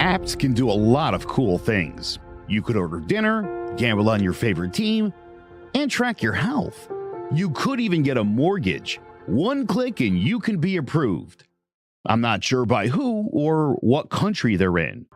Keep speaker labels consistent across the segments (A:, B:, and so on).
A: Apps can do a lot of cool things. You could order dinner, gamble on your favorite team, and track your health. You could even get a mortgage. One click and you can be approved. I'm not sure by who or what country they're in.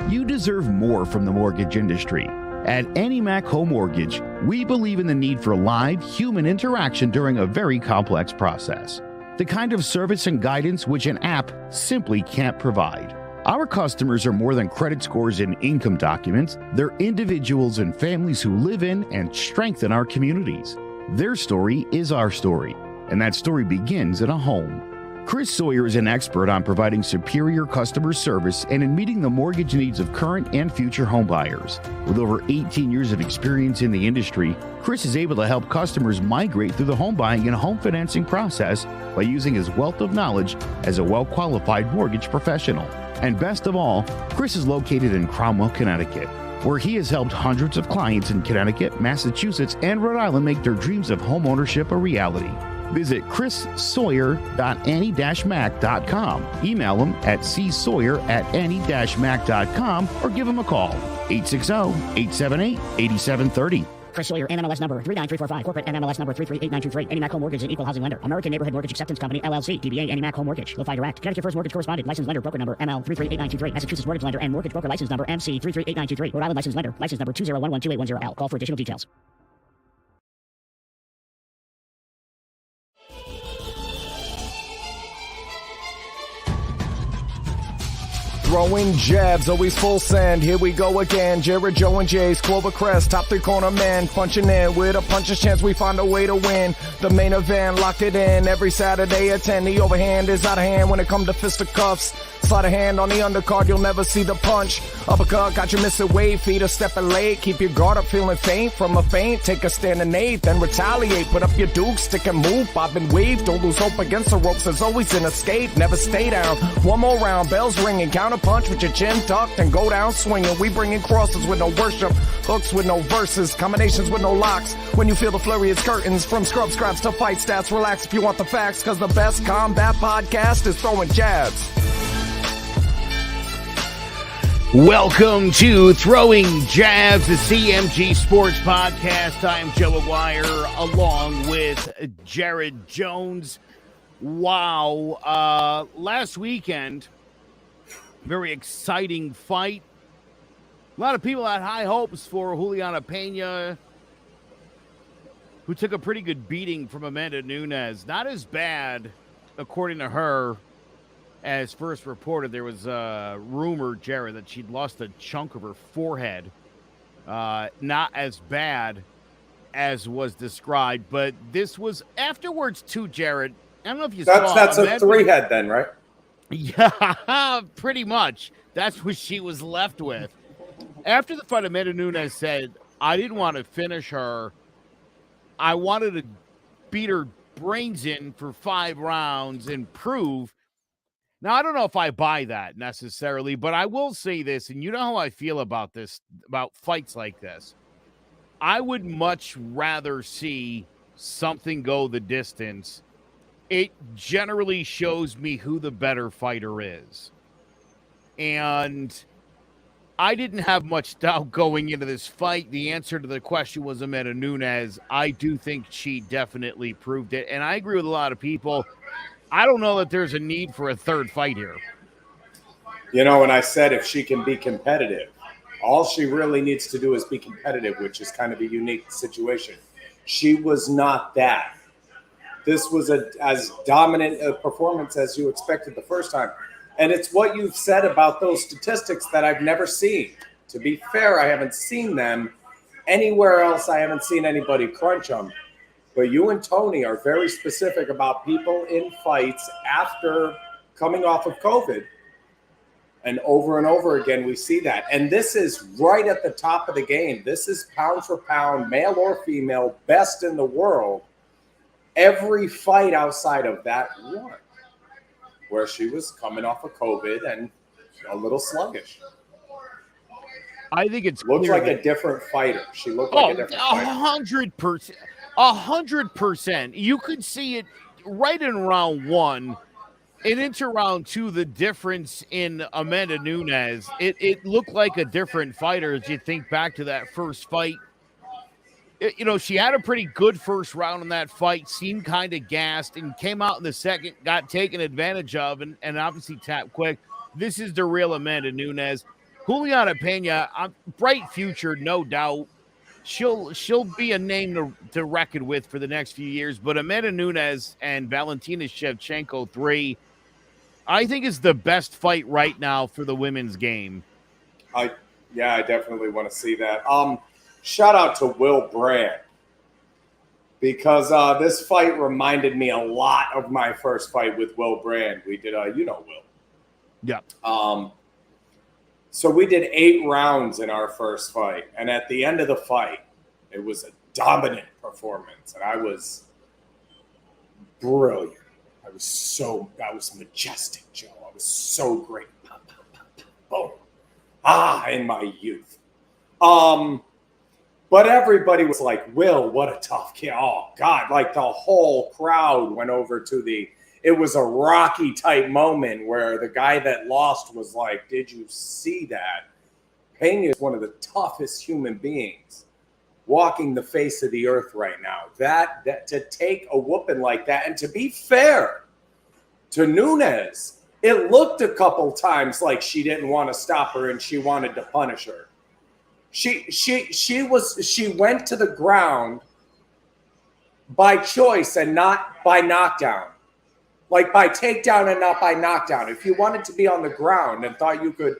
A: You deserve more from the mortgage industry. At AnyMac Home Mortgage, we believe in the need for live human interaction during a very complex process. The kind of service and guidance which an app simply can't provide. Our customers are more than credit scores and income documents. They're individuals and families who live in and strengthen our communities. Their story is our story, and that story begins in a home. Chris Sawyer is an expert on providing superior customer service and in meeting the mortgage needs of current and future home buyers. With over 18 years of experience in the industry, Chris is able to help customers migrate through the home buying and home financing process by using his wealth of knowledge as a well-qualified mortgage professional. And best of all, Chris is located in Cromwell, Connecticut, where he has helped hundreds of clients in Connecticut, Massachusetts, and Rhode Island make their dreams of home ownership a reality. Visit chrissawyer.any-mac.com. Email him at csawyer@any-mac.com or give him a call, 860-878-8730.
B: Chris Sawyer, NMLS number 39345, corporate NMLS number 338923, AnyMac Home Mortgage, an equal housing lender, American Neighborhood Mortgage Acceptance Company, LLC, DBA AnyMac Home Mortgage, Lo-Fi Direct, Connecticut First Mortgage Correspondent, License Lender, Broker Number ML 338923, Massachusetts Mortgage Lender and Mortgage Broker License Number MC 338923, Rhode Island License Lender, License Number 201128110L. Call for additional details.
C: Throwing jabs, always full send. Here we go again. Jared, Joe, and Jay's Clover Crest, top three corner man, punching in with a puncher's chance. We find a way to win. The main event, locked it in every Saturday at 10. The overhand is out of hand when it comes to fisticuffs. Slide a hand on the undercard, you'll never see the punch. Uppercut got you missing weight, feet are stepping late. Keep your guard up, feeling faint from a feint. Take a stand and eight, then retaliate. Put up your duke, stick and move, bob and weave. Don't lose hope against the ropes, there's always an escape. Never stay down. One more round, bells ringing, counter punch with your chin tucked and go down swinging. We bringing crosses with no worship, hooks with no verses, combinations with no locks. When you feel the flurry, it's curtains. From scrub scraps to fight stats, relax if you want the facts, cause the best combat podcast is throwing jabs.
A: Welcome to Throwing Jabs, the CMG Sports Podcast. I'm Joe Aguirre along with Jared Jones. Wow. Last weekend, very exciting fight. A lot of people had high hopes for Juliana Pena, who took a pretty good beating from Amanda Nunes. Not as bad, according to her, as first reported. There was a rumor, Jared, that she'd lost a chunk of her forehead. Not as bad as was described, but this was afterwards too, Jared. I don't know if you saw.
D: That's a three-head then, right?
A: Yeah, pretty much. That's what she was left with. After the fight, Amanda Nunes said, I didn't want to finish her. I wanted to beat her brains in for 5 rounds and prove. Now, I don't know if I buy that necessarily, but I will say this, and you know how I feel about this, about fights like this. I would much rather see something go the distance. It generally shows me who the better fighter is. And I didn't have much doubt going into this fight. The answer to the question was Amanda Nunes. I do think she definitely proved it. And I agree with a lot of people. I don't know that there's a need for a third fight here.
D: You know, when I said if she can be competitive, all she really needs to do is be competitive, which is kind of a unique situation. She was not that. This was as dominant a performance as you expected the first time. And it's what you've said about those statistics that I've never seen. To be fair, I haven't seen them anywhere else. I haven't seen anybody crunch them. But you and Tony are very specific about people in fights after coming off of COVID. And over again, we see that. And this is right at the top of the game. This is pound for pound, male or female, best in the world. Every fight outside of that one, where she was coming off of COVID and a little sluggish.
A: I think it's
D: looks like a different fighter. She looked like a different fighter.
A: 100%. 100%. You could see it right in round one.
E: And into round two, the difference in Amanda Nunes, it looked like a different fighter as you think back to that first fight. She had a pretty good first round in that fight, seemed kind of gassed, and came out in the second, got taken advantage of, and obviously tapped quick. This is the real Amanda Nunes. Juliana Pena, bright future, no doubt. She'll be a name to reckon with for the next few years. But Amanda Nunes and Valentina Shevchenko 3, I think is the best fight right now for the women's game.
D: I definitely want to see that. Shout out to Will Brand, because this fight reminded me a lot of my first fight with Will Brand. We did, Will.
E: Yeah.
D: So we did 8 rounds in our first fight. And at the end of the fight, it was a dominant performance. And I was brilliant. I was majestic, Joe. I was so great. Boom. In my youth. But everybody was like, Will, what a tough kid. Oh, God. Like the whole crowd went over to it was a Rocky type moment where the guy that lost was like, did you see that? Pena is one of the toughest human beings walking the face of the earth right now. That to take a whooping like that, and to be fair to Nunes, it looked a couple times like she didn't want to stop her and she wanted to punish her. She went to the ground by choice and not by knockdown. Like by takedown and not by knockdown. If you wanted to be on the ground and thought you could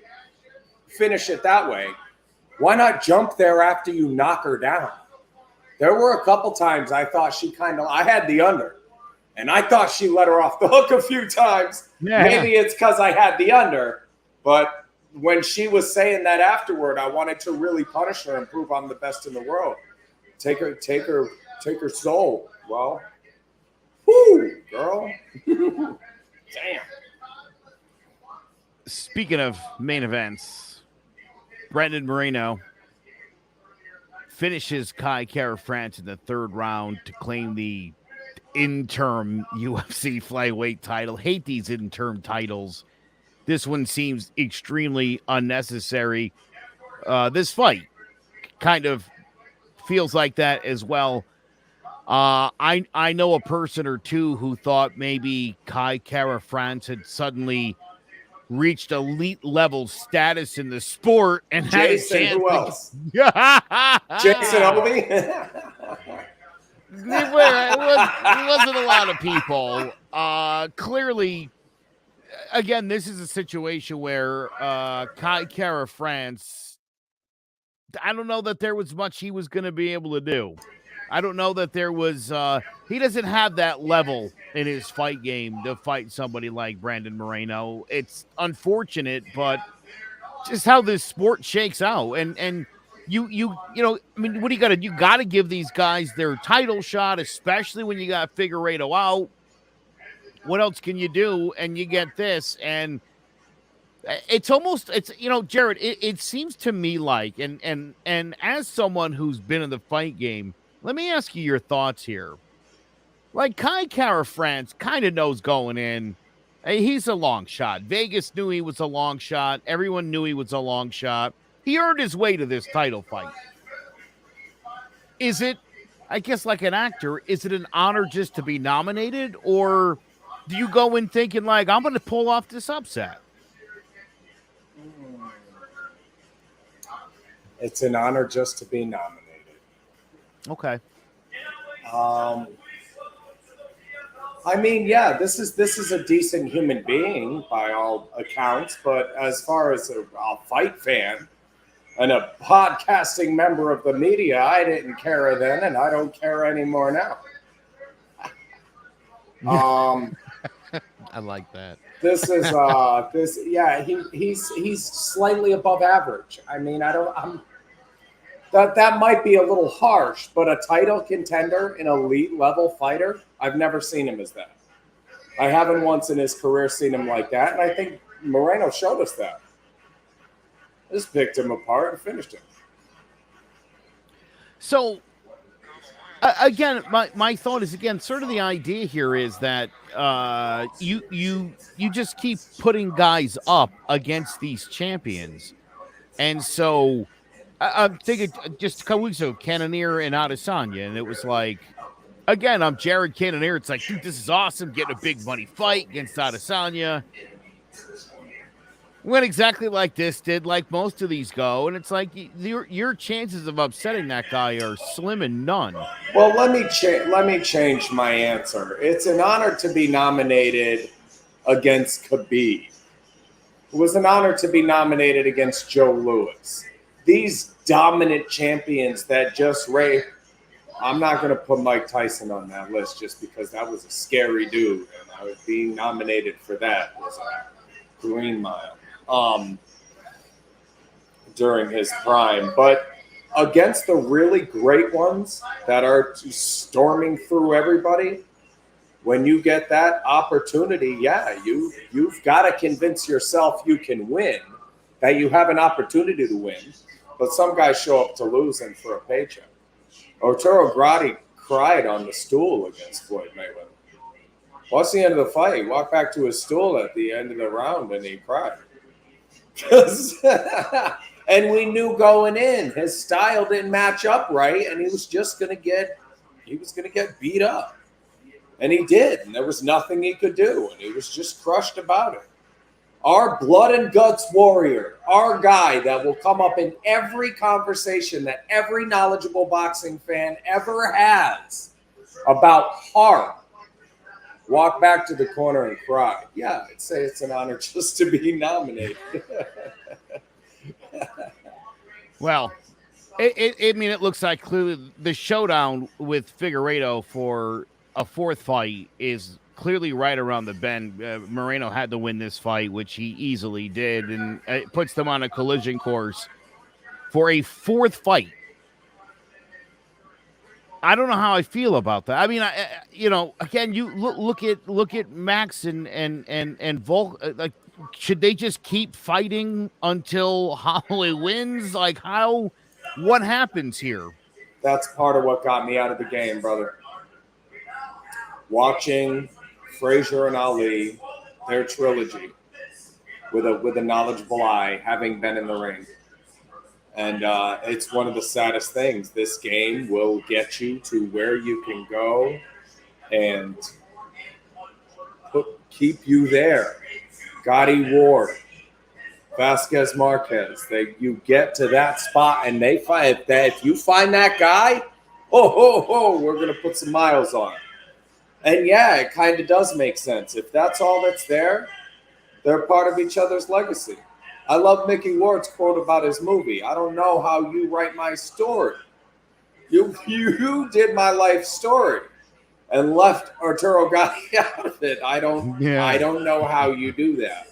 D: finish it that way, why not jump there after you knock her down? There were a couple times I thought I had the under, and I thought she let her off the hook a few times. Yeah. Maybe it's because I had the under, but when she was saying that afterward, I wanted to really punish her and prove I'm the best in the world. Take her soul. Well, whoo, girl. Damn.
E: Speaking of main events, Brandon Moreno finishes Kai Kara France in the third round to claim the interim UFC flyweight title. Hate these interim titles. This one seems extremely unnecessary. This fight kind of feels like that as well. I know a person or two who thought maybe Kai Kara France had suddenly reached elite level status in the sport and
D: Jason,
E: had a chance.
D: Who else? Jason Obi?
E: It wasn't a lot of people. Clearly, again, this is a situation where Kai Kara France, I don't know that there was much he was going to be able to do. I don't know that there was he doesn't have that level in his fight game to fight somebody like Brandon Moreno. It's unfortunate, but just how this sport shakes out. And you know, I mean, what do you got to do? You got to give these guys their title shot, especially when you got Figueiredo out. What else can you do? And you get this, and it's Jared, it seems to me like, and as someone who's been in the fight game, let me ask you your thoughts here. Like, Kai Kara France kind of knows going in, he's a long shot. Vegas knew he was a long shot. Everyone knew he was a long shot. He earned his way to this title fight. Is it, I guess like an actor, is it an honor just to be nominated? Or do you go in thinking like, I'm going to pull off this upset?
D: It's an honor just to be nominated.
E: Okay.
D: I mean, yeah, this is a decent human being by all accounts, but as far as a fight fan and a podcasting member of the media, I didn't care then, and I don't care anymore now.
E: I like that.
D: This is he's slightly above average. I mean, that might be a little harsh, but a title contender, an elite level fighter, I've never seen him as that. I haven't once in his career seen him like that, and I think Moreno showed us that. Just picked him apart and finished him.
E: So, Again, my thought is, again, sort of the idea here is that you just keep putting guys up against these champions, and so I'm thinking just a couple weeks ago, Cannonier and Adesanya, and it was like, again, I'm Jared Cannonier. It's like, dude, this is awesome, getting a big money fight against Adesanya. Went exactly like this did, like most of these go, and it's like your chances of upsetting that guy are slim and none.
D: Well, let me change my answer. It's an honor to be nominated against Khabib. It was an honor to be nominated against Joe Louis. These dominant champions that just I'm not going to put Mike Tyson on that list just because that was a scary dude, and being nominated for that was a green mile during his prime. But against the really great ones that are storming through everybody, when you get that opportunity, yeah, you've got to convince yourself you can win, that you have an opportunity to win. But some guys show up to losing for a paycheck. Arturo Grady cried on the stool against Floyd Mayweather. What's the end of the fight? He walked back to his stool at the end of the round and he cried. And we knew going in his style didn't match up right, and he was going to get beat up. And he did, and there was nothing he could do, and he was just crushed about it. Our blood and guts warrior, our guy that will come up in every conversation that every knowledgeable boxing fan ever has about heart, walk back to the corner and cry. Yeah, I'd say it's an honor just to be nominated.
E: Well, it looks like clearly the showdown with Figueiredo for a fourth fight is clearly right around the bend. Moreno had to win this fight, which he easily did, and it puts them on a collision course for a fourth fight. I don't know how I feel about that. I mean, again, you look at Max and Volk. Like, should they just keep fighting until Holloway wins? Like, what happens here?
D: That's part of what got me out of the game, brother. Watching Frazier and Ali, their trilogy, with a knowledgeable eye, having been in the ring. And it's one of the saddest things. This game will get you to where you can go and keep you there. Gotti Ward, Vasquez Marquez. You get to that spot, and they find that if you find that guy, we're gonna put some miles on. And yeah, it kind of does make sense. If that's all that's there, they're part of each other's legacy. I love Mickey Ward's quote about his movie. I don't know how you write my story. You did my life story and left Arturo Gatti out of it. I don't know how you do that.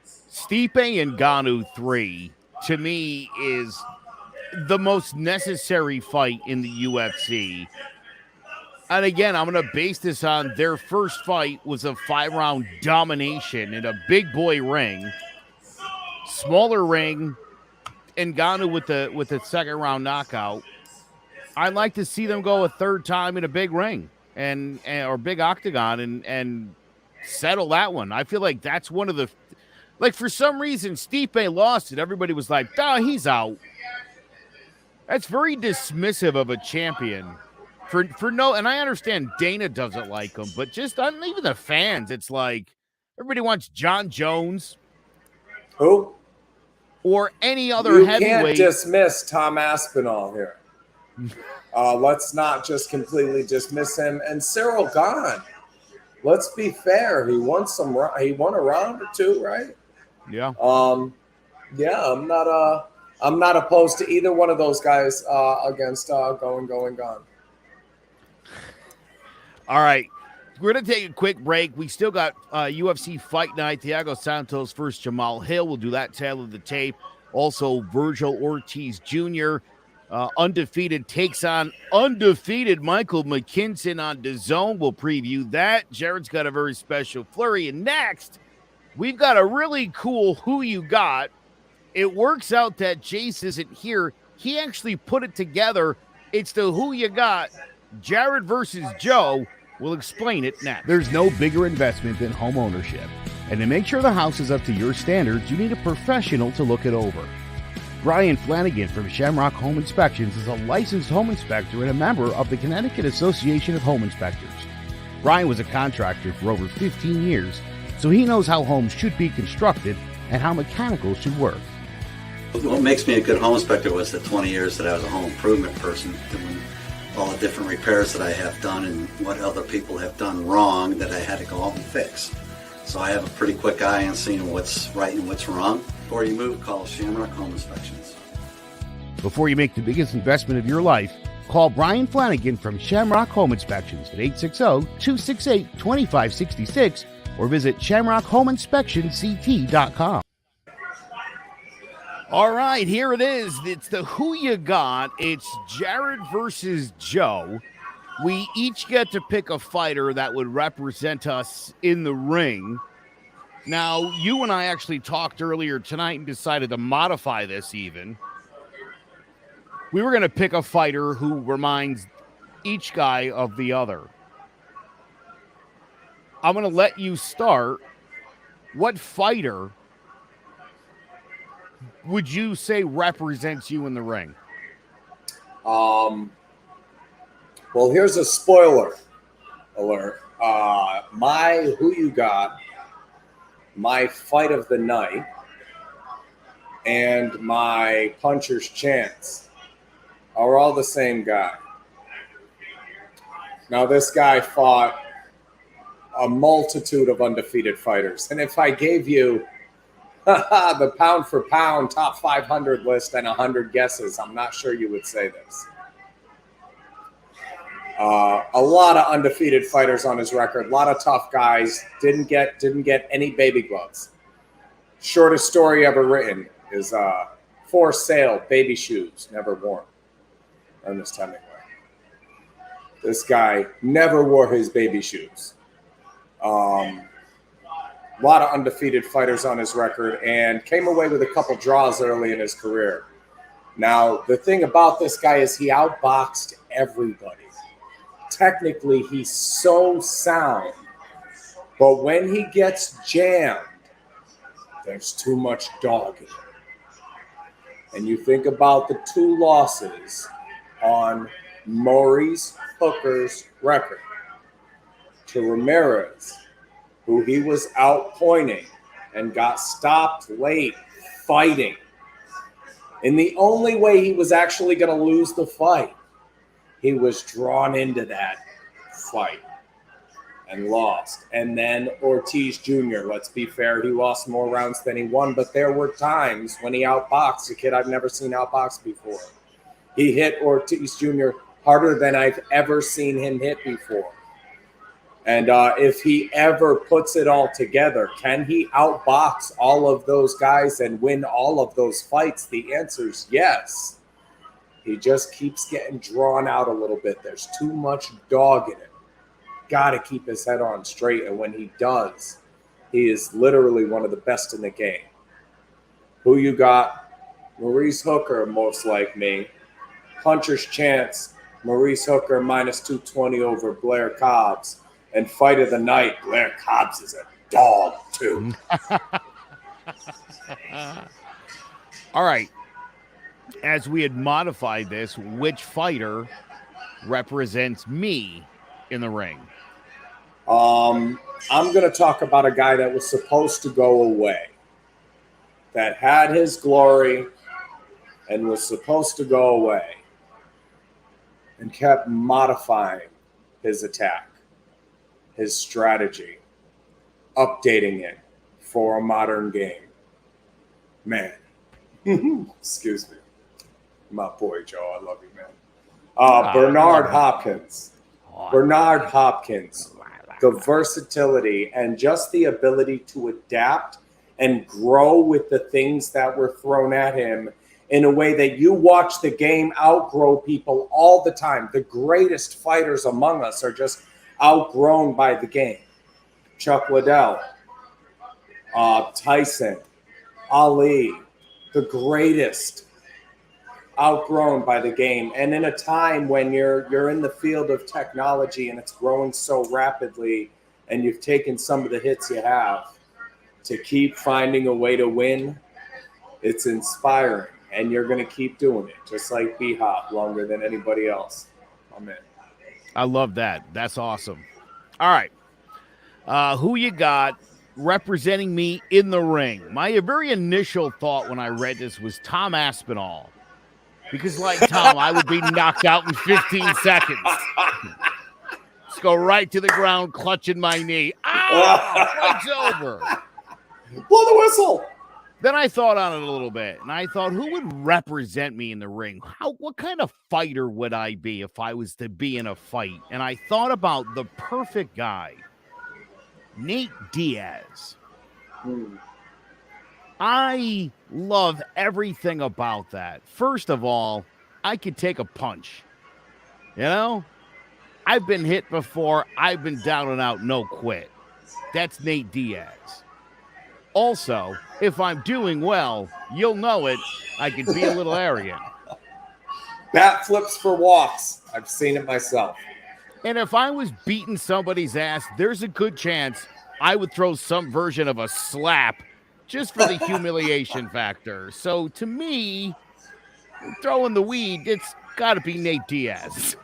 E: Stipe Ngannou 3, to me, is the most necessary fight in the UFC. And again, I'm going to base this on their first fight was a 5-round domination in a big boy ring. Smaller ring, Ngannou with the second round knockout. I'd like to see them go a third time in a big ring or big octagon and settle that one. I feel like that's one of the, like, for some reason Stipe lost it. Everybody was like, he's out. That's very dismissive of a champion. For no, and I understand Dana doesn't like him, but just even the fans, it's like everybody wants John Jones.
D: Who?
E: Or any other heavyweight.
D: You can't dismiss Tom Aspinall here. Let's not just completely dismiss him. And Cyril Gahn. Let's be fair. He won a round or two, right?
E: Yeah.
D: I'm not opposed to either one of those guys against going Gahn.
E: All right. We're going to take a quick break. We still got UFC Fight Night. Thiago Santos versus Jamal Hill. We'll do that tail of the tape. Also, Virgil Ortiz Jr. Undefeated takes on undefeated Michael McKinson on DAZN. We'll preview that. Jared's got a very special flurry. And next, we've got a really cool Who You Got. It works out that Jace isn't here. He actually put it together It's the Who You Got, Jared versus Joe. We'll explain it next.
A: There's no bigger investment than home ownership. And to make sure the house is up to your standards, you need a professional to look it over. Brian Flanagan from Shamrock Home Inspections is a licensed home inspector and a member of the Connecticut Association of Home Inspectors. Brian was a contractor for over 15 years, so he knows how homes should be constructed and how mechanicals should work.
F: What makes me a good home inspector was the 20 years that I was a home improvement person, doing all the different repairs that I have done and what other people have done wrong that I had to go out and fix. So I have a pretty quick eye on seeing what's right and what's wrong. Before you move, call Shamrock Home Inspections.
A: Before you make the biggest investment of your life, call Brian Flanagan from Shamrock Home Inspections at 860-268-2566 or visit shamrockhomeinspectionct.com.
E: All right, here it is. It's the Who You Got. It's Jared versus Joe. We each get to pick a fighter that would represent us in the ring. Now, you and I actually talked earlier tonight and decided to modify this even. We were going to pick a fighter who reminds each guy of the other. I'm going to let you start. What fighter would you say represents you in the ring?
D: Well, here's a spoiler alert. My Who You Got, my Fight of the Night, and my Puncher's Chance are all the same guy. Now, this guy fought a multitude of undefeated fighters. And if I gave you the pound for pound top 500 list and 100 guesses, I'm not sure you would say this. A lot of undefeated fighters on his record, a lot of tough guys, didn't get any baby gloves. Shortest story ever written is for sale baby shoes never worn. Ernest Hemingway. This guy never wore his baby shoes. A lot of undefeated fighters on his record and came away with a couple draws early in his career. Now, the thing about this guy is he outboxed everybody. Technically, he's so sound, but when he gets jammed, there's too much dog in him. And you think about the two losses on Maurice Hooker's record to Ramirez, who he was outpointing and got stopped late fighting. And the only way he was actually going to lose the fight, he was drawn into that fight and lost. And then Ortiz Jr., let's be fair, he lost more rounds than he won, but there were times when he outboxed a kid I've never seen outboxed before. He hit Ortiz Jr. harder than I've ever seen him hit before. And if he ever puts it all together, can he outbox all of those guys and win all of those fights? The answer is yes. He just keeps getting drawn out a little bit. There's too much dog in him. Got to keep his head on straight. And when he does, he is literally one of the best in the game. Who you got? Maurice Hooker, most like me. Puncher's Chance, Maurice Hooker minus 220 over Blair Cobbs. And Fight of the Night, Blair Cobbs is a dog, too.
E: All right. As we had modified this, which fighter represents me in the ring?
D: I'm going to talk about a guy that was supposed to go away, that had his glory and was supposed to go away and kept modifying his attack, his strategy, updating it for a modern game. Man, excuse me. My boy, Joe, I love you, man. Bernard Hopkins. Bernard Hopkins. The versatility and just the ability to adapt and grow with the things that were thrown at him in a way that you watch the game outgrow people all the time. The greatest fighters among us are just outgrown by the game. Chuck Liddell, Tyson, Ali, the greatest. outgrown by the game. And in a time when you're in the field of technology and it's growing so rapidly, and you've taken some of the hits you have, to keep finding a way to win, it's inspiring. And you're going to keep doing it, just like B-Hop, longer than anybody else. Amen.
E: I love that. That's awesome. All right. Who you got representing me in the ring? My very initial thought when I read this was Tom Aspinall. Because like Tom, I would be knocked out in 15 seconds. Just go right to the ground, clutching my knee. Fight's over.
D: Blow the whistle.
E: Then I thought on it a little bit, and I thought, who would represent me in the ring? What kind of fighter would I be if I was to be in a fight? And I thought about the perfect guy, Nate Diaz. I love everything about that. First of all, I could take a punch. You know? I've been hit before. I've been down and out, no quit. That's Nate Diaz. Also, if I'm doing well, you'll know it. I can be a little arrogant.
D: Bat flips for walks. I've seen it myself.
E: And if I was beating somebody's ass, there's a good chance I would throw some version of a slap just for the humiliation factor. So to me, throwing the weed, it's got to be Nate Diaz.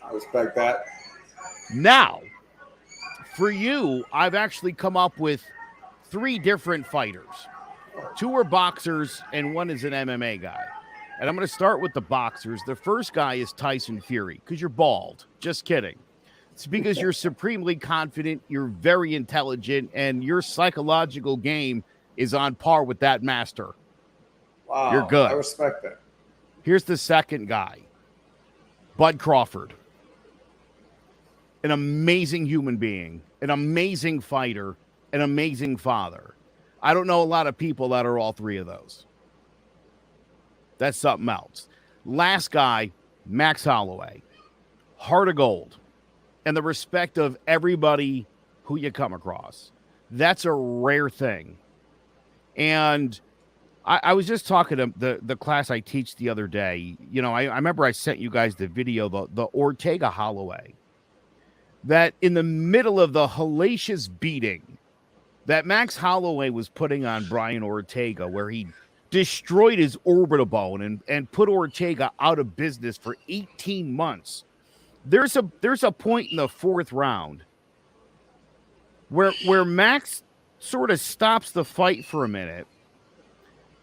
D: I respect that.
E: Now, for you, I've actually come up with 3 different fighters. 2 are boxers and 1 is an MMA guy. And I'm going to start with the boxers. The first guy is Tyson Fury, because you're bald. Just kidding. It's because you're supremely confident, you're very intelligent, and your psychological game is on par with that master.
D: Wow,
E: you're good.
D: I respect that.
E: Here's the second guy, Bud Crawford. An amazing human being, an amazing fighter, an amazing father. I don't know a lot of people that are all 3 of those. That's something else. Last guy, Max Holloway. Heart of gold. And the respect of everybody who you come across. That's a rare thing. And I was just talking to the class I teach the other day. You know, I remember I sent you guys the video, the Ortega Holloway. That in the middle of the hellacious beating that Max Holloway was putting on Brian Ortega, where he destroyed his orbital bone and put Ortega out of business for 18 months. There's a point in the 4th round where Max sort of stops the fight for a minute,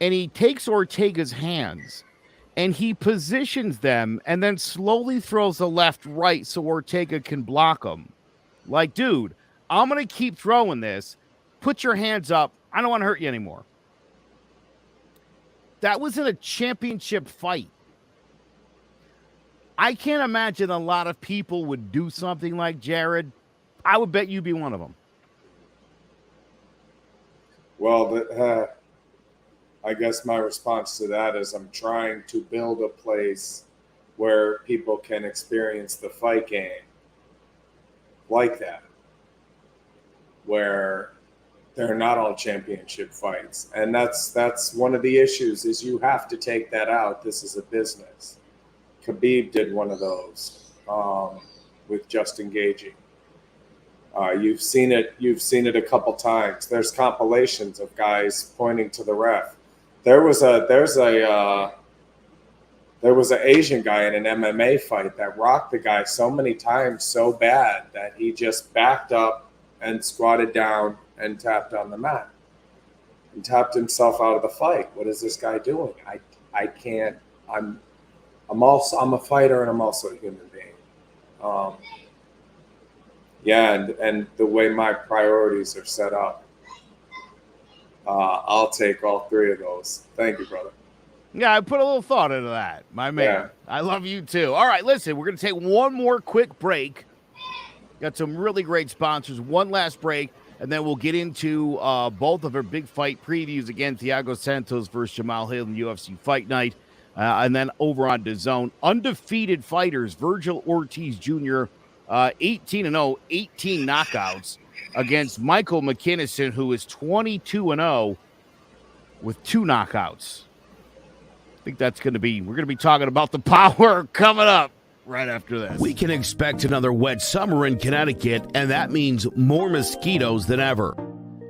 E: and he takes Ortega's hands and he positions them and then slowly throws the left right so Ortega can block him. Like, dude, I'm going to keep throwing this. Put your hands up. I don't want to hurt you anymore. That was in a championship fight. I can't imagine a lot of people would do something like Jared. I would bet you'd be one of them.
D: Well, I guess my response to that is I'm trying to build a place where people can experience the fight game like that, where they're not all championship fights. And that's one of the issues is you have to take that out. This is a business. Khabib did one of those with just engaging. You've seen it a couple times. There's compilations of guys pointing to the ref. There was an Asian guy in an MMA fight that rocked the guy so many times so bad that he just backed up and squatted down and tapped on the mat and tapped himself out of the fight. What is this guy doing? I can't. I'm a fighter and I'm also a human being. And the way my priorities are set up, I'll take all 3 of those. Thank you, brother.
E: Yeah, I put a little thought into that, my man. Yeah. I love you too. All right, listen, we're going to take one more quick break. Got some really great sponsors. One last break, and then we'll get into both of our big fight previews. Again, Thiago Santos versus Jamal Hill in UFC Fight Night. And then over on DAZN, undefeated fighters, Virgil Ortiz Jr., 18-0, 18 knockouts against Michael McKinnison, who is 22-0 with 2 knockouts. I think we're going to be talking about the power coming up right after this.
A: We can expect another wet summer in Connecticut, and that means more mosquitoes than ever.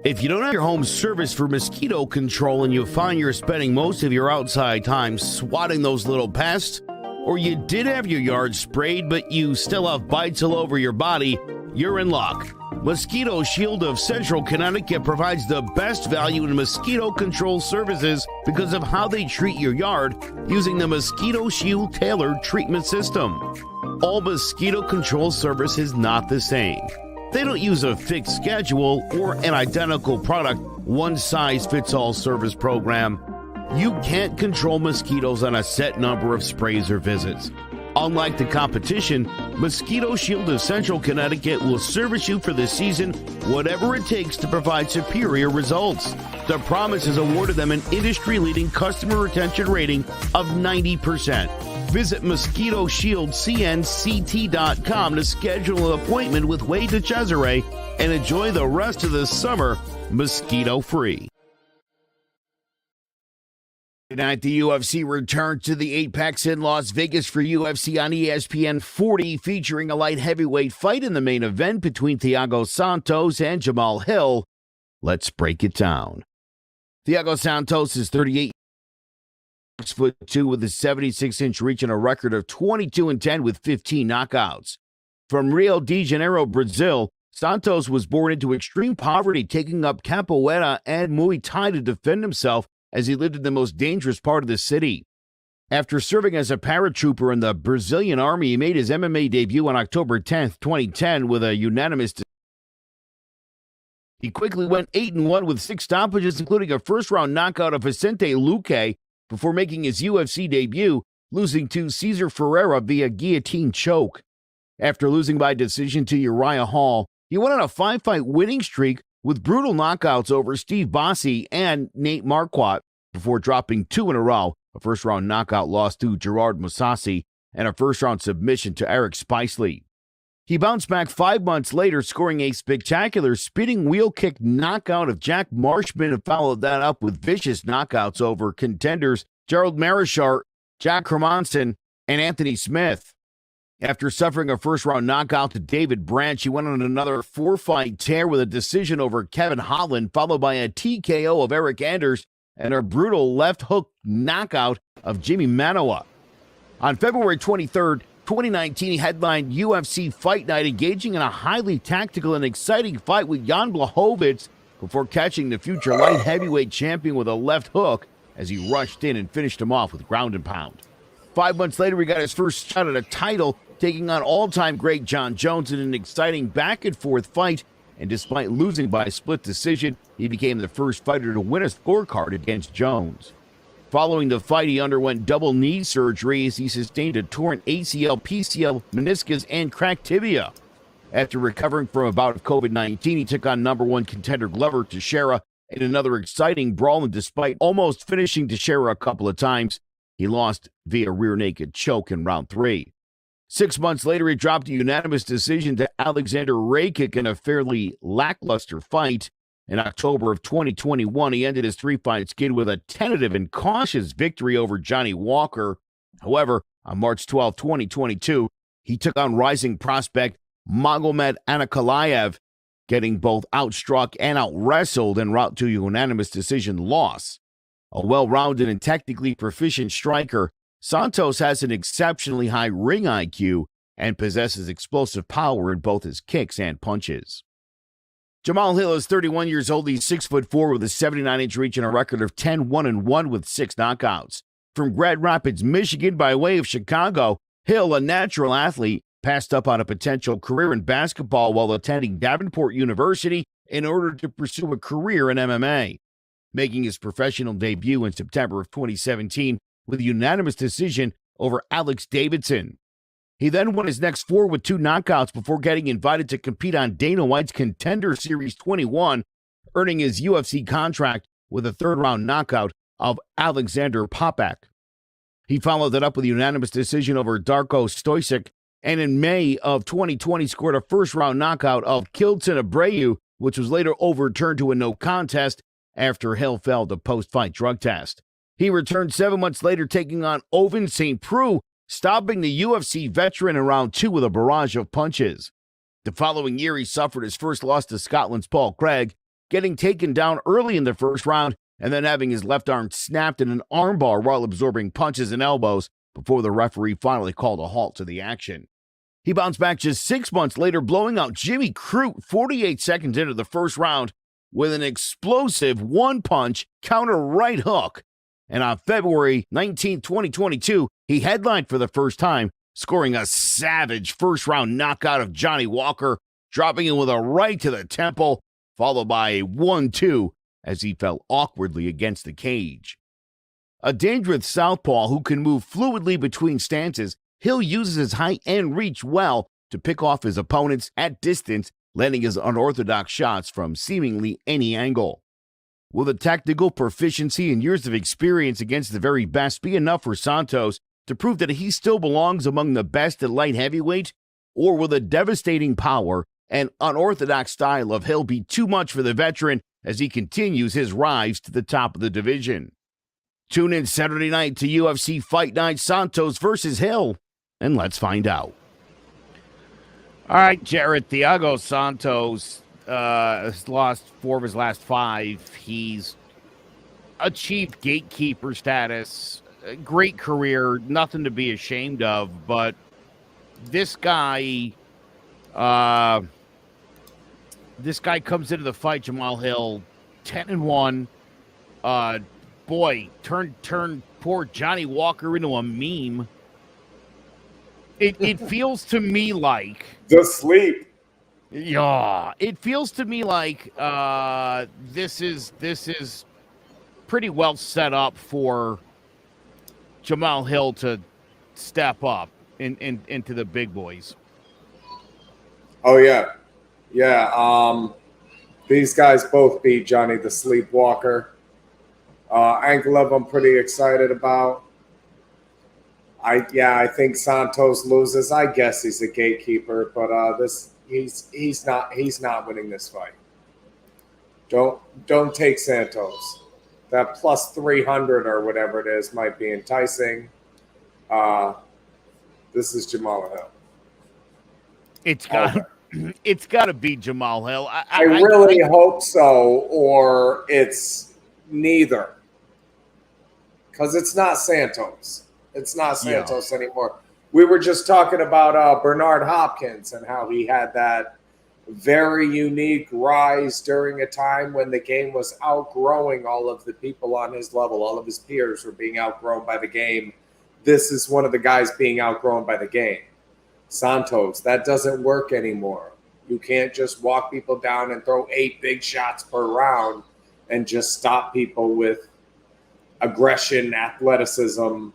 A: If you don't have your home serviced for mosquito control and you find you're spending most of your outside time swatting those little pests, or you did have your yard sprayed but you still have bites all over your body, you're in luck. Mosquito Shield of Central Connecticut provides the best value in mosquito control services because of how they treat your yard using the Mosquito Shield tailored treatment system. All mosquito control service is not the same. They don't use a fixed schedule or an identical product, one-size-fits-all service program. You can't control mosquitoes on a set number of sprays or visits. Unlike the competition, Mosquito Shield of Central Connecticut will service you for the season, whatever it takes to provide superior results. The promise has awarded them an industry-leading customer retention rating of 90%. Visit MosquitoShieldCNCT.com to schedule an appointment with Wade DeCesare and enjoy the rest of the summer mosquito-free. Tonight, the UFC returns to the Apex in Las Vegas for UFC on ESPN 40, featuring a light heavyweight fight in the main event between Thiago Santos and Jamal Hill. Let's break it down. Thiago Santos is 38 foot 2 with a 76-inch reach and a record of 22-10 with 15 knockouts. From Rio de Janeiro, Brazil, Santos was born into extreme poverty, taking up capoeira and Muay Thai to defend himself as he lived in the most dangerous part of the city. After serving as a paratrooper in the Brazilian army, he made his MMA debut on October 10, 2010 with a unanimous decision. He quickly went 8-1 with 6 stoppages, including a first-round knockout of Vicente Luque, before making his UFC debut, losing to Cesar Ferreira via guillotine choke. After losing by decision to Uriah Hall, he went on a 5-fight winning streak with brutal knockouts over Steve Bossie and Nate Marquardt before dropping 2 in a row, a first-round knockout loss to Gerard Mousasi and a first-round submission to Eric Spicely. He bounced back 5 months later, scoring a spectacular spinning wheel kick knockout of Jack Marshman and followed that up with vicious knockouts over contenders Gerald Marichard, Jack Hermanson, and Anthony Smith. After suffering a first-round knockout to David Branch, he went on another 4-fight tear with a decision over Kevin Holland, followed by a TKO of Eric Anders and a brutal left hook knockout of Jimmy Manoa. On February 23rd, 2019, he headlined UFC Fight Night, engaging in a highly tactical and exciting fight with Jan Blachowicz before catching the future light heavyweight champion with a left hook as he rushed in and finished him off with ground and pound. 5 months later, he got his first shot at a title, taking on all-time great John Jones in an exciting back-and-forth fight, and despite losing by a split decision, he became the first fighter to win a scorecard against Jones. Following the fight, he underwent double knee surgery as he sustained a torn ACL, PCL, meniscus, and cracked tibia. After recovering from a bout of COVID-19, he took on #1 contender Glover Teixeira in another exciting brawl, and despite almost finishing Teixeira a couple of times, he lost via rear naked choke in round 3. 6 months later, he dropped a unanimous decision to Alexander Rakic in a fairly lackluster fight. In October of 2021, he ended his 3-fight skid with a tentative and cautious victory over Johnny Walker. However, on March 12, 2022, he took on rising prospect Magomed Ankalaev, getting both outstruck and out-wrestled en route to a unanimous decision loss. A well-rounded and technically proficient striker, Santos has an exceptionally high ring IQ and possesses explosive power in both his kicks and punches. Jamal Hill is 31 years old. He's 6'4" with a 79-inch reach and a record of 10-1-1 with 6 knockouts. From Grand Rapids, Michigan, by way of Chicago, Hill, a natural athlete, passed up on a potential career in basketball while attending Davenport University in order to pursue a career in MMA, making his professional debut in September of 2017 with a unanimous decision over Alex Davidson. He then won his next 4 with 2 knockouts before getting invited to compete on Dana White's Contender Series 21, earning his UFC contract with a 3rd-round knockout of Alexander Popek. He followed that up with a unanimous decision over Darko Stoisic, and in May of 2020 scored a first-round knockout of Kilton Abreu, which was later overturned to a no contest after Hill failed a post-fight drug test. He returned 7 months later, taking on Ovince St. Preux, stopping the UFC veteran in round 2 with a barrage of punches. The following year, he suffered his first loss to Scotland's Paul Craig, getting taken down early in the first round and then having his left arm snapped in an armbar while absorbing punches and elbows before the referee finally called a halt to the action. He bounced back just 6 months later, blowing out Jimmy Crute 48 seconds into the first round with an explosive one-punch counter right hook. And on February 19, 2022, he headlined for the first time, scoring a savage first-round knockout of Johnny Walker, dropping him with a right to the temple, followed by a 1-2 as he fell awkwardly against the cage. A dangerous southpaw who can move fluidly between stances, Hill uses his height and reach well to pick off his opponents at distance, landing his unorthodox shots from seemingly any angle. Will the technical proficiency and years of experience against the very best be enough for Santos to prove that he still belongs among the best at light heavyweight? Or will the devastating power and unorthodox style of Hill be too much for the veteran as he continues his rise to the top of the division? Tune in Saturday night to UFC Fight Night Santos versus Hill, and let's find out. All right, Jared, Thiago Santos has lost 4 of his last 5. He's achieved gatekeeper status, a great career, nothing to be ashamed of, but this guy comes into the fight, Jamal Hill, 10-1. Boy, turned poor Johnny Walker into a meme. It feels to me like
D: The sleep.
A: yeah. It feels to me like this is pretty well set up for Jamal Hill to step up into the big boys.
D: Oh yeah, yeah. These guys both beat Johnny the Sleepwalker. Anklev, I'm pretty excited about. I think Santos loses. I guess he's a gatekeeper, but he's not winning this fight. Don't take Santos. That plus 300 or whatever it is might be enticing. This is Jamal Hill.
A: It's got to be Jamal Hill.
D: I really hope so, or it's neither. Because it's not Santos. It's not Santos anymore. We were just talking about Bernard Hopkins and how he had that very unique rise during a time when the game was outgrowing all of the people on his level. All of his peers were being outgrown by the game. This is one of the guys being outgrown by the game. Santos, that doesn't work anymore. You can't just walk people down and throw 8 big shots per round and just stop people with aggression, athleticism.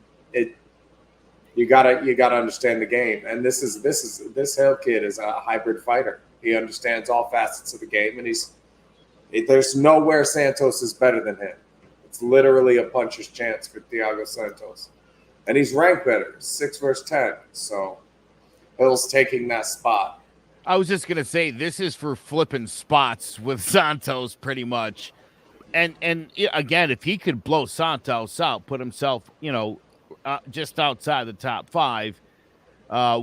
D: You gotta understand the game. And this Hill kid is a hybrid fighter. He understands all facets of the game, and there's nowhere Santos is better than him. It's literally a puncher's chance for Thiago Santos. And he's ranked better, 6 versus 10. So Hill's taking that spot.
E: I was just going to say, this is for flipping spots with Santos pretty much. And again, if he could blow Santos out, put himself, just outside the top 5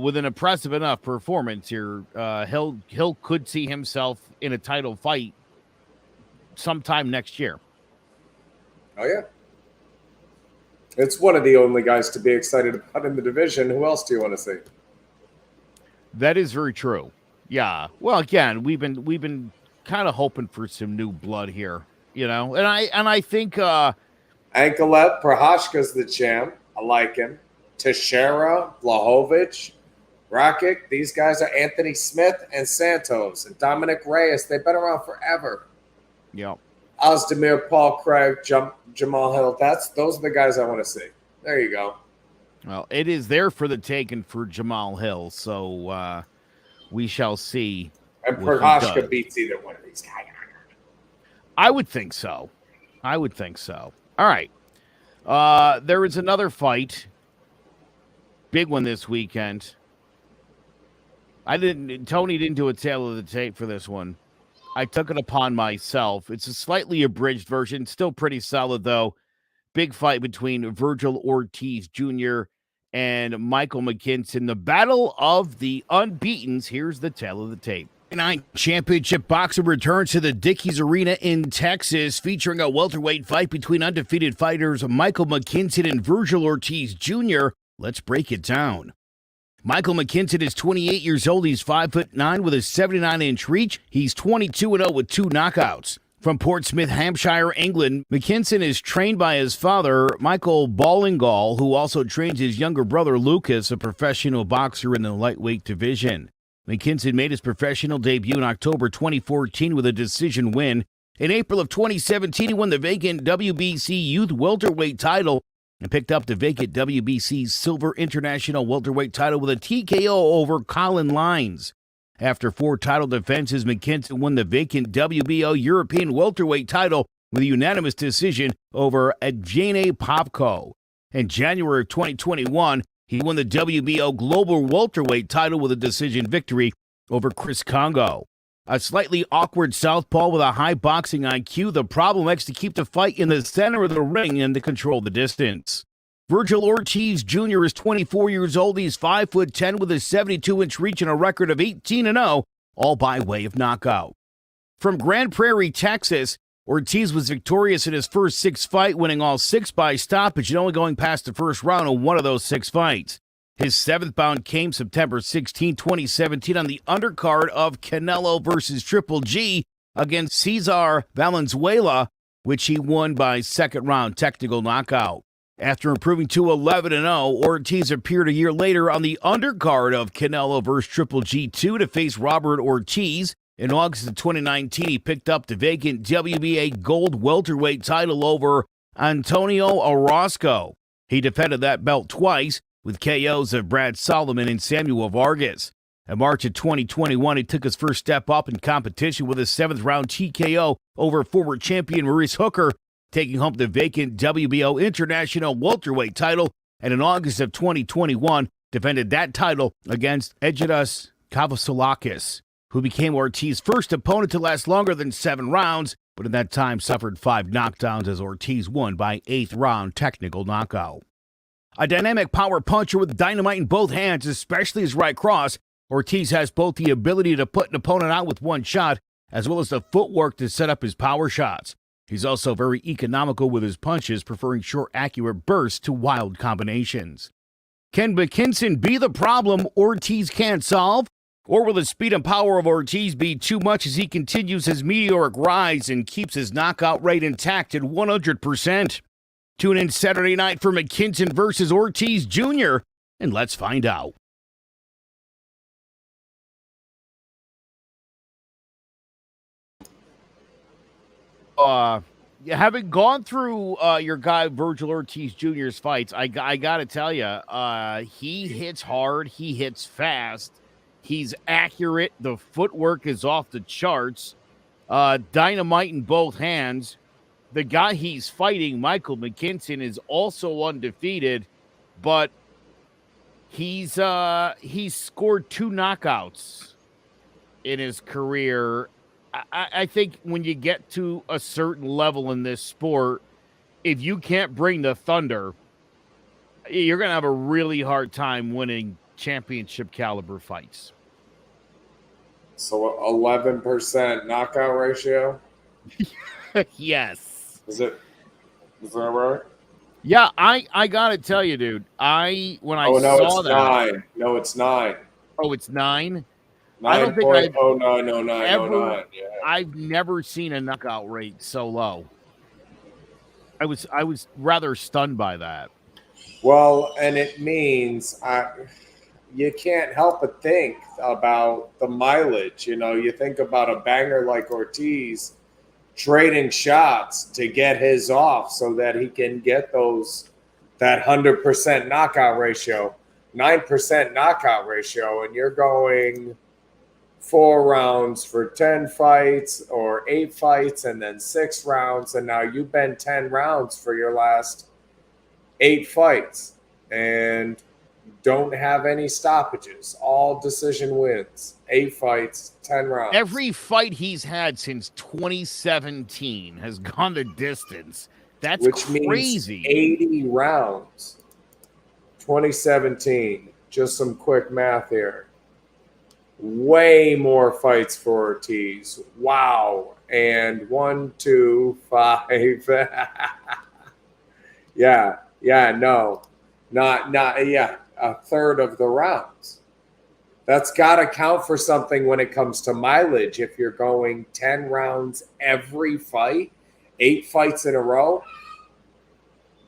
E: with an impressive enough performance here, Hill could see himself in a title fight sometime next year.
D: Oh, yeah. It's one of the only guys to be excited about in the division. Who else do you want to see?
E: That is very true. Yeah. Well, again, we've been kind of hoping for some new blood here, and I think
D: Ankalev, Prohashka's the champ. I like him. Teixeira, Blachowicz, Rakic. These guys are Anthony Smith and Santos and Dominic Reyes. They've been around forever.
E: Yep.
D: Ozdemir, Paul Craig, Jamal Hill. Those are the guys I want to see. There you go.
E: Well, it is there for the taking for Jamal Hill, so we shall see.
D: And Prohashka beats either one of these guys.
E: I would think so. All right. There is another fight. Big one this weekend. Tony didn't do a tail of the tape for this one. I took it upon myself. It's a slightly abridged version, still pretty solid though. big fight between Virgil Ortiz Jr. and Michael McKinson, the battle of the unbeatens. Here's the tale of the tape. Night championship boxing returns to the Dickies Arena in Texas, featuring a welterweight fight between undefeated fighters Michael McKinson and Virgil Ortiz Jr. Let's break it down. Michael McKinson is 28 years old. He's 5'9" with a 79-inch reach. He's 22-0 with 2 knockouts. From Portsmouth, Hampshire, England, McKinson is trained by his father, Michael Ballingall, who also trains his younger brother, Lucas, a professional boxer in the lightweight division. McKinson made his professional debut in October 2014 with a decision win. In April of 2017, he won the vacant WBC Youth Welterweight title and picked up the vacant WBC Silver International Welterweight title with a TKO over Colin Lines. After 4 title defenses, McKinson won the vacant WBO European Welterweight title with a unanimous decision over Evgeny Popko. In January of 2021, he won the WBO Global Welterweight title with a decision victory over Chris Congo. A slightly awkward southpaw with a high boxing IQ, the problem likes to keep the fight in the center of the ring and to control the distance. Virgil Ortiz Jr. is 24 years old. He's 5'10" with a 72-inch reach and a record of 18-0, all by way of knockout. From Grand Prairie, Texas, Ortiz was victorious in his first 6 fights, winning all 6 by stoppage and only going past the first round in 1 of those 6 fights. His 7th bout came September 16, 2017 on the undercard of Canelo versus Triple G against Cesar Valenzuela, which he won by second round technical knockout. After improving to 11-0, Ortiz appeared a year later on the undercard of Canelo versus Triple G2 to face Robert Ortiz. In August of 2019, he picked up the vacant WBA Gold Welterweight title over Antonio Orozco. He defended that belt twice with KOs of Brad Solomon and Samuel Vargas. In March of 2021, he took his first step up in competition with a 7th-round TKO over former champion Maurice Hooker, taking home the vacant WBO International Welterweight title, and in August of 2021, defended that title against Egidius Kavasilakis, who became Ortiz's first opponent to last longer than 7 rounds, but in that time suffered 5 knockdowns as Ortiz won by 8th-round technical knockout. A dynamic power puncher with dynamite in both hands, especially his right cross, Ortiz has both the ability to put an opponent out with 1 shot, as well as the footwork to set up his power shots. He's also very economical with his punches, preferring short, accurate bursts to wild combinations. Can McKinson be the problem Ortiz can't solve? Or will the speed and power of Ortiz be too much as he continues his meteoric rise and keeps his knockout rate intact at 100%? Tune in Saturday night for McKinson versus Ortiz Jr., and let's find out. Having gone through your guy Virgil Ortiz Jr.'s fights, I got to tell you, he hits hard, he hits fast, he's accurate, the footwork is off the charts, dynamite in both hands. The guy he's fighting, Michael McKinson, is also undefeated, but he's scored 2 knockouts in his career. I think when you get to a certain level in this sport, if you can't bring the thunder, you're going to have a really hard time winning championship caliber fights.
D: So 11% knockout ratio?
E: Yes.
D: Is that right?
E: Yeah, I got to tell you, dude. When I saw that.
D: 9. No, it's 9.
E: Oh, it's 9?
D: 9.
E: I don't think
D: I've
E: never seen a knockout rate so low. I was rather stunned by that.
D: Well, and it means you can't help but think about the mileage. You know, you think about a banger like Ortiz trading shots to get his off so that he can get that 100% knockout ratio, 9% knockout ratio, and you're going 4 rounds for 10 fights or 8 fights and then 6 rounds. And now you've been 10 rounds for your last 8 fights and don't have any stoppages, all decision wins, 8 fights, 10 rounds.
E: Every fight he's had since 2017 has gone the distance. That's
D: which
E: crazy.
D: means 80 rounds. 2017. Just some quick math here. Way more fights for Ortiz. Wow. And 1, 2, 5. Yeah. No. Not. Yeah. A third of the rounds. That's got to count for something when it comes to mileage. If you're going 10 rounds every fight, 8 fights in a row,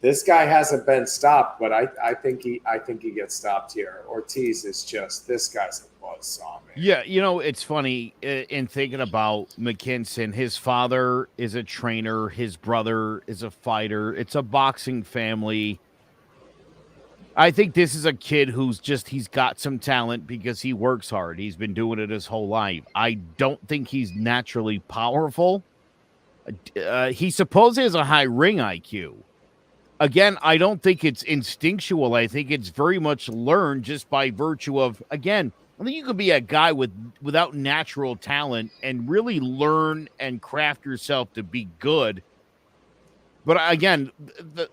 D: this guy hasn't been stopped, but I think he gets stopped here. Ortiz is just, this guy's a buzzsaw, man.
E: Yeah, it's funny in thinking about McKinson. His father is a trainer. His brother is a fighter. It's a boxing family. I think this is a kid he's got some talent because he works hard. He's been doing it his whole life. I don't think he's naturally powerful. He supposedly has a high ring IQ. Again, I don't think it's instinctual. I think it's very much learned just by virtue of, again, I think you could be a guy without natural talent and really learn and craft yourself to be good. But again,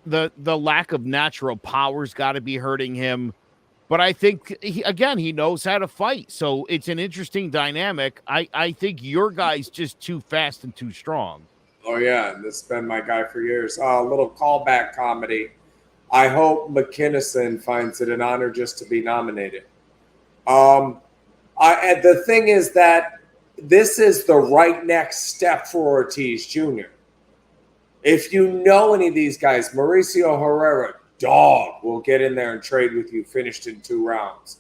E: the lack of natural power's got to be hurting him. But I think, he knows how to fight. So it's an interesting dynamic. I think your guy's just too fast and too strong.
D: Oh, yeah. This has been my guy for years. A little callback comedy. I hope McKinnison finds it an honor just to be nominated. The thing is that this is the right next step for Ortiz Jr. If you know any of these guys, Mauricio Herrera, dog, will get in there and trade with you, finished in 2 rounds.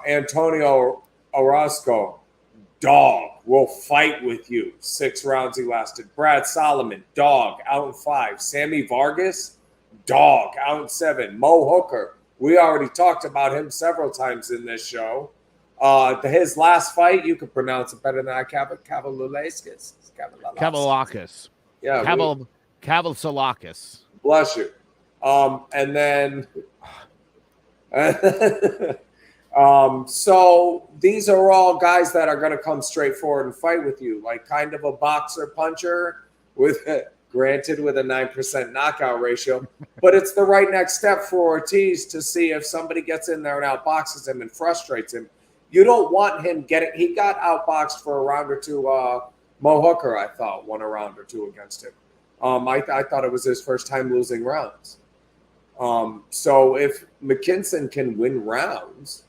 D: Antonio Orozco, dog, will fight with you. 6 rounds he lasted. Brad Solomon, dog, out in 5. Sammy Vargas, dog, out in 7. Mo Hooker, we already talked about him several times in this show. His last fight, you could pronounce it better than I. Kavaliauskas.
E: Kavalakis.
D: Yeah.
E: Kavalakis.
D: Bless you. And then so these are all guys that are going to come straight forward and fight with you, like kind of a boxer puncher granted with a 9% knockout ratio, but it's the right next step for Ortiz to see if somebody gets in there and outboxes him and frustrates him. You don't want him he got outboxed for a round or two. Mo Hooker, I thought, won a round or 2 against him. I thought it was his first time losing rounds. So if McKinson can win rounds,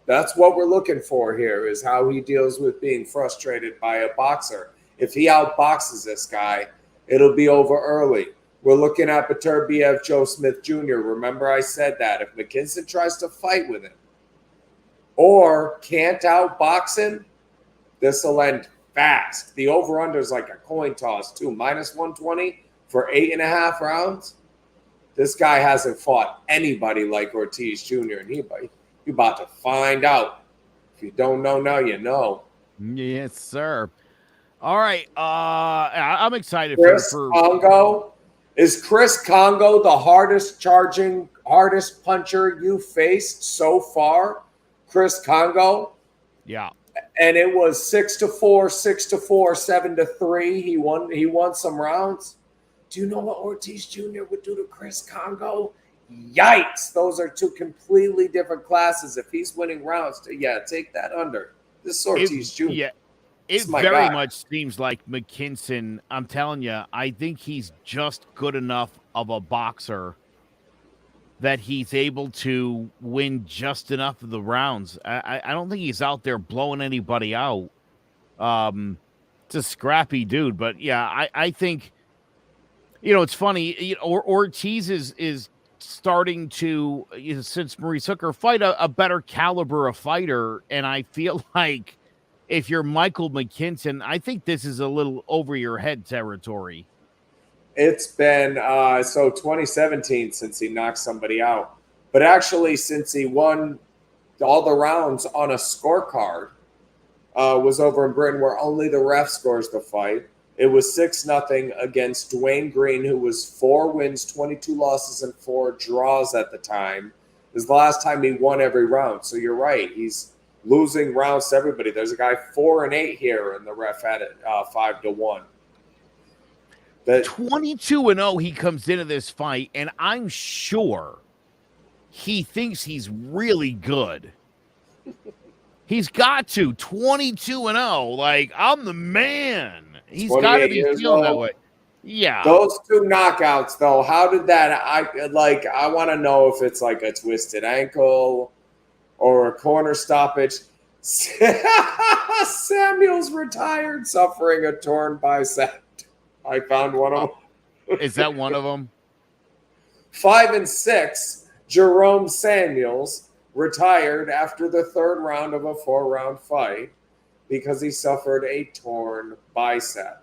D: that's what we're looking for here, is how he deals with being frustrated by a boxer. If he outboxes this guy, it'll be over early. We're looking at Beterbiev, Joe Smith Jr. Remember I said that. If McKinson tries to fight with him or can't outbox him, this will end fast. The over-under is like a coin toss, too. -120 for 8.5 rounds. This guy hasn't fought anybody like Ortiz Jr., and you're about to find out. If you don't know now, you know.
E: Yes, sir. All right. I'm excited
D: Chris
E: for
D: Congo. Is Chris Congo the hardest puncher you faced so far? Chris Congo?
E: Yeah.
D: And it was 6-4, 6-4, 7-3. He won some rounds. Do you know what Ortiz Jr. would do to Chris Congo? Yikes. Those are 2 completely different classes. If he's winning rounds, take that under. This is Ortiz Jr.
E: Yeah. It very much seems like McKinson, I'm telling you, I think he's just good enough of a boxer that he's able to win just enough of the rounds. I don't think he's out there blowing anybody out. It's a scrappy dude, but yeah, I think, it's funny. Ortiz is starting to, since Maurice Hooker, fight a better caliber of fighter, and I feel like if you're Michael McKinson, I think this is a little over your head territory.
D: It's been 2017 since he knocked somebody out. But actually, since he won all the rounds on a scorecard, was over in Britain where only the ref scores the fight. It was 6-0 against Dwayne Green, who was 4 wins, 22 losses, and 4 draws at the time. It was the last time he won every round. So you're right. He's losing rounds to everybody. There's a guy 4-8 here, and the ref had it 5-1. But
E: 22-0, he comes into this fight, and I'm sure he thinks he's really good. He's got to 22-0. Like, I'm the man. He's got to be feeling that way. Yeah.
D: Those two knockouts, though, how did that? I want to know if it's like a twisted ankle or a corner stoppage. Samuels retired suffering a torn bicep. I found one of them.
E: Is that one of them?
D: 5 and 6, Jerome Samuels retired after the third round of a 4-round fight because he suffered a torn bicep.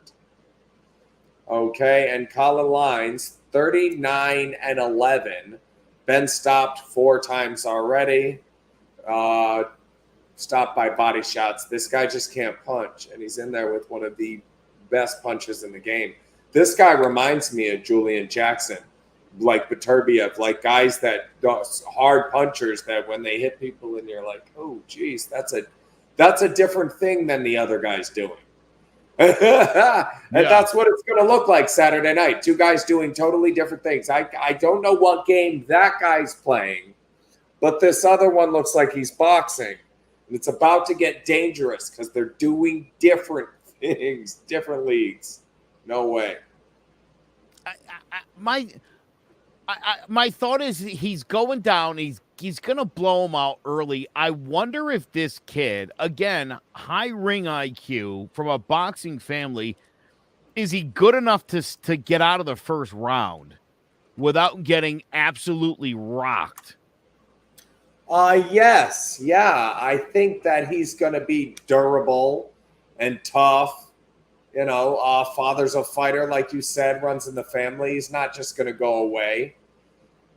D: Okay, and Colin Lyons, 39 and 11, been stopped 4 times already. Stopped by body shots. This guy just can't punch, and he's in there with one of the best punches in the game. This guy reminds me of Julian Jackson, like Beterbiev, like guys that hard punchers that when they hit people and you're like, oh, geez, that's a different thing than the other guy's doing. And that's what it's going to look like Saturday night. 2 guys doing totally different things. I don't know what game that guy's playing, but this other one looks like he's boxing. And it's about to get dangerous because they're doing different things, different leagues. No way.
E: My thought is he's going down. He's going to blow him out early. I wonder if this kid, again, high ring IQ from a boxing family, is he good enough to get out of the first round without getting absolutely rocked?
D: Yes. Yeah. I think that he's going to be durable and tough. You know, father's a fighter, like you said, runs in the family. He's not just going to go away.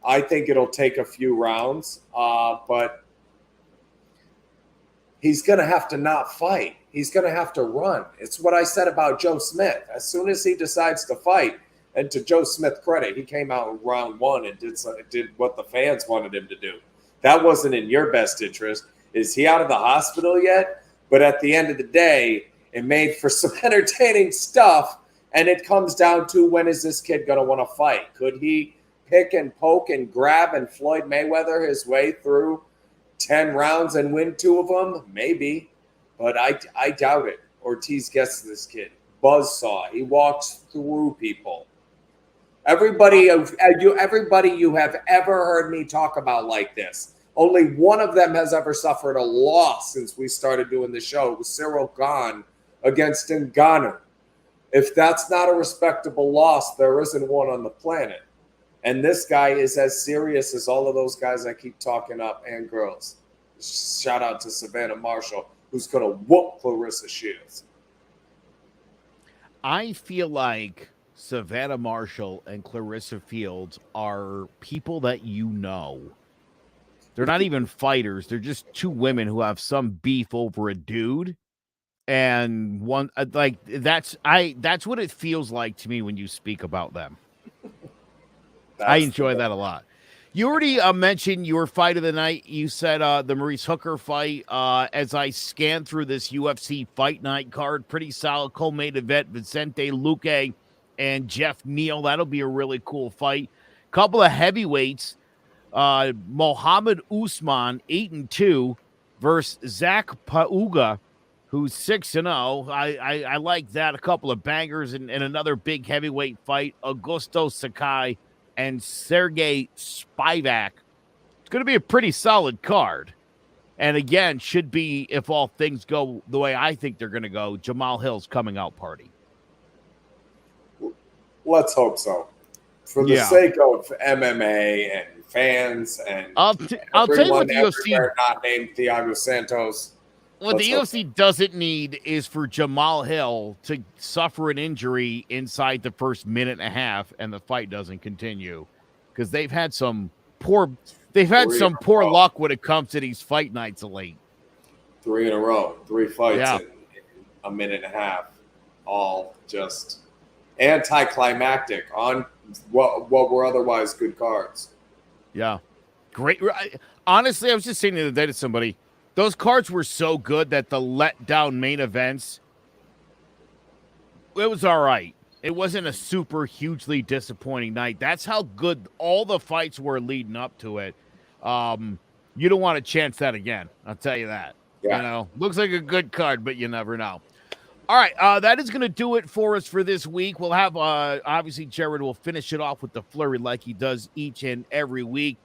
D: I think it'll take a few rounds, but he's going to have to not fight. He's going to have to run. It's what I said about Joe Smith. As soon as he decides to fight, and to Joe Smith's credit, he came out in round 1 and did what the fans wanted him to do. That wasn't in your best interest. Is he out of the hospital yet? But at the end of the day, it made for some entertaining stuff, and it comes down to when is this kid going to want to fight? Could he pick and poke and grab and Floyd Mayweather his way through 10 rounds and win 2 of them? Maybe, but I doubt it. Ortiz gets this kid. Buzzsaw. He walks through people. Everybody you have ever heard me talk about like this, only one of them has ever suffered a loss since we started doing the show. It was Cyril Gane against Ngannou. If that's not a respectable loss, there isn't one on the planet. And this guy is as serious as all of those guys I keep talking up and girls. Shout out to Savannah Marshall, who's going to whoop Clarissa Shields.
E: I feel like Savannah Marshall and Clarissa Fields are people that you know. They're not even fighters. They're just 2 women who have some beef over a dude. And one like that's what it feels like to me when you speak about them. I enjoy that a lot. You already mentioned your fight of the night. You said the Maurice Hooker fight. As I scanned through this UFC Fight Night card, pretty solid co-main event. Vicente Luque and Jeff Neal. That'll be a really cool fight. Couple of heavyweights. Mohammed Usman, 8-2, versus Zach Pauga, who's 6-0. I like that. A couple of bangers and another big heavyweight fight. Augusto Sakai and Sergey Spivak. It's going to be a pretty solid card. And again, should be, if all things go the way I think they're going to go, Jamal Hill's coming out party.
D: Let's hope so. For the sake of MMA and fans and
E: I'll tell you what the UFC
D: not named Thiago Santos.
E: What the UFC doesn't need is for Jamal Hill to suffer an injury inside the first minute and a half and the fight doesn't continue, because they've had some poor luck when it comes to these fight nights of late.
D: 3 in a row, 3 fights in a minute and a half, all just anticlimactic on what were otherwise good cards.
E: Yeah. Great. Honestly, I was just saying the other day to somebody, those cards were so good that the letdown main events, it was all right. It wasn't a super hugely disappointing night. That's how good all the fights were leading up to it. You don't want to chance that again. I'll tell you that.
D: Yeah.
E: You know, looks like a good card, but you never know. All right, that is going to do it for us for this week. We'll have, obviously, Jared will finish it off with the flurry like he does each and every week.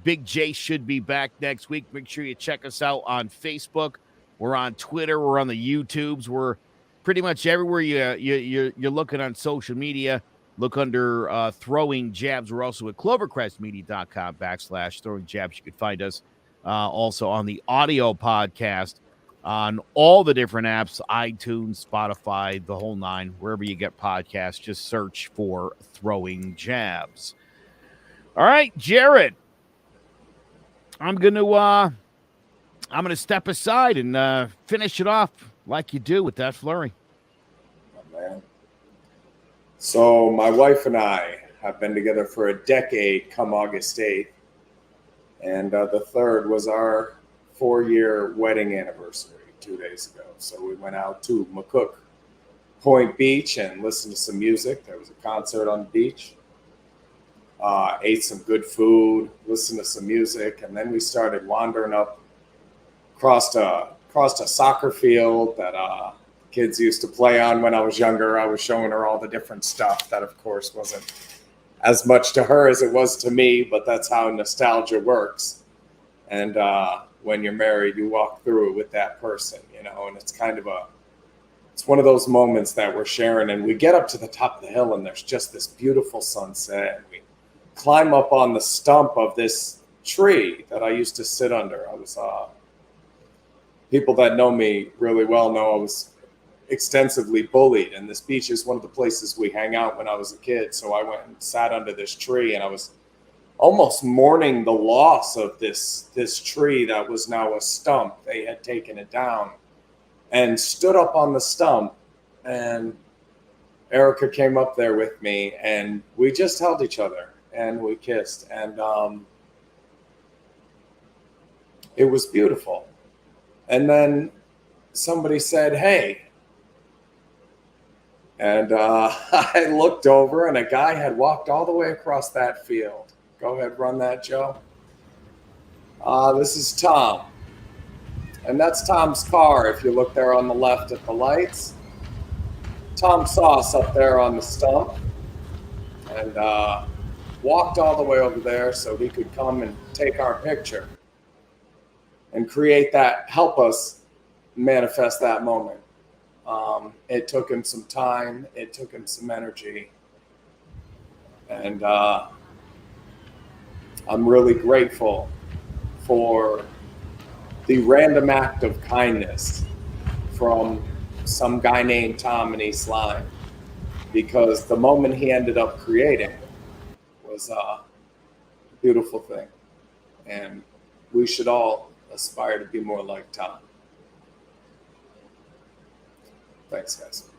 E: Big J should be back next week. Make sure you check us out on Facebook. We're on Twitter. We're on the YouTubes. We're pretty much everywhere you're looking on social media. Look under Throwing Jabs. We're also at clovercrestmedia.com/Throwing Jabs. You can find us also on the audio podcast on all the different apps, iTunes, Spotify, the whole nine, wherever you get podcasts. Just search for Throwing Jabs. All right, Jared, I'm gonna step aside and finish it off like you do with that flurry.
D: Oh, man. So my wife and I have been together for a decade come August 8th. And the 3rd was our 4-year wedding anniversary 2 days ago. So we went out to McCook Point Beach and listened to some music. There was a concert on the beach. Ate some good food, listened to some music, and then we started wandering up across a soccer field that kids used to play on when I was younger. I was showing her all the different stuff that, of course, wasn't as much to her as it was to me, but that's how nostalgia works. And when you're married, you walk through it with that person, you know, and it's kind of it's one of those moments that we're sharing. And we get up to the top of the hill and there's just this beautiful sunset. And we climb up on the stump of this tree that I used to sit under. I was, people that know me really well know I was extensively bullied, and this beach is one of the places we hang out when I was a kid. So I went and sat under this tree, and I was almost mourning the loss of this tree that was now a stump. They had taken it down, and stood up on the stump, and Erica came up there with me, and we just held each other and we kissed, and it was beautiful. And then somebody said, "Hey," and I looked over, and a guy had walked all the way across that field. Go ahead, run that, Joe. This is Tom. And that's Tom's car. If you look there on the left at the lights, Tom saw us up there on the stump and walked all the way over there so he could come and take our picture and create that, help us manifest that moment. It took him some time. It took him some energy. And I'm really grateful for the random act of kindness from some guy named Tom in East Lyme, because the moment he ended up creating was a beautiful thing. And we should all aspire to be more like Tom. Thanks, guys.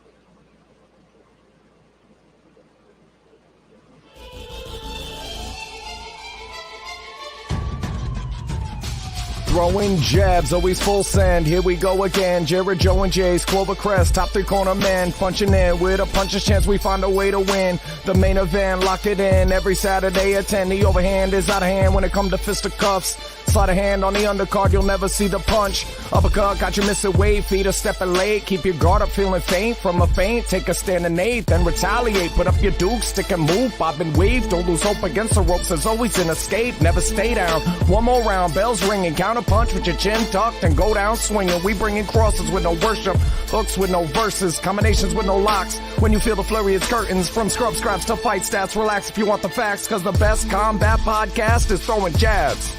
C: Throwing jabs, always full send. Here we go again. Jared, Joe, and Jay's Clovercrest, top 3 corner man, punching in with a puncher's chance. We find a way to win. The main event, lock it in every Saturday at 10. The overhand is out of hand when it comes to fisticuffs. Slide a hand on the undercard, you'll never see the punch. Uppercut, got you missing weight, feet are stepping late. Keep your guard up, feeling faint from a feint. Take a stand and eight, then retaliate. Put up your duke, stick and move, bob and weave. Don't lose hope against the ropes, there's always an escape. Never stay down. One more round, bells ringing, counter punch with your chin tucked and go down swinging. We bringing crosses with no worship, hooks with no verses, combinations with no locks. When you feel the flurry, it's curtains. From scrub scraps to fight stats, relax if you want the facts, cause the best combat podcast is Throwing Jabs.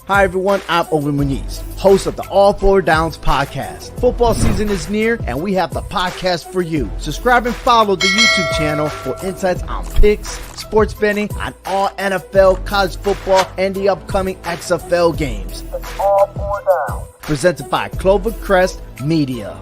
G: Hi everyone, I'm Owen Muniz, host of the All 4 Downs podcast. Football season is near and we have the podcast for you. Subscribe and follow the YouTube channel for insights on picks, sports betting, on all NFL, college football, and the upcoming XFL games. All 4 Downs. Presented by Clovercrest Media.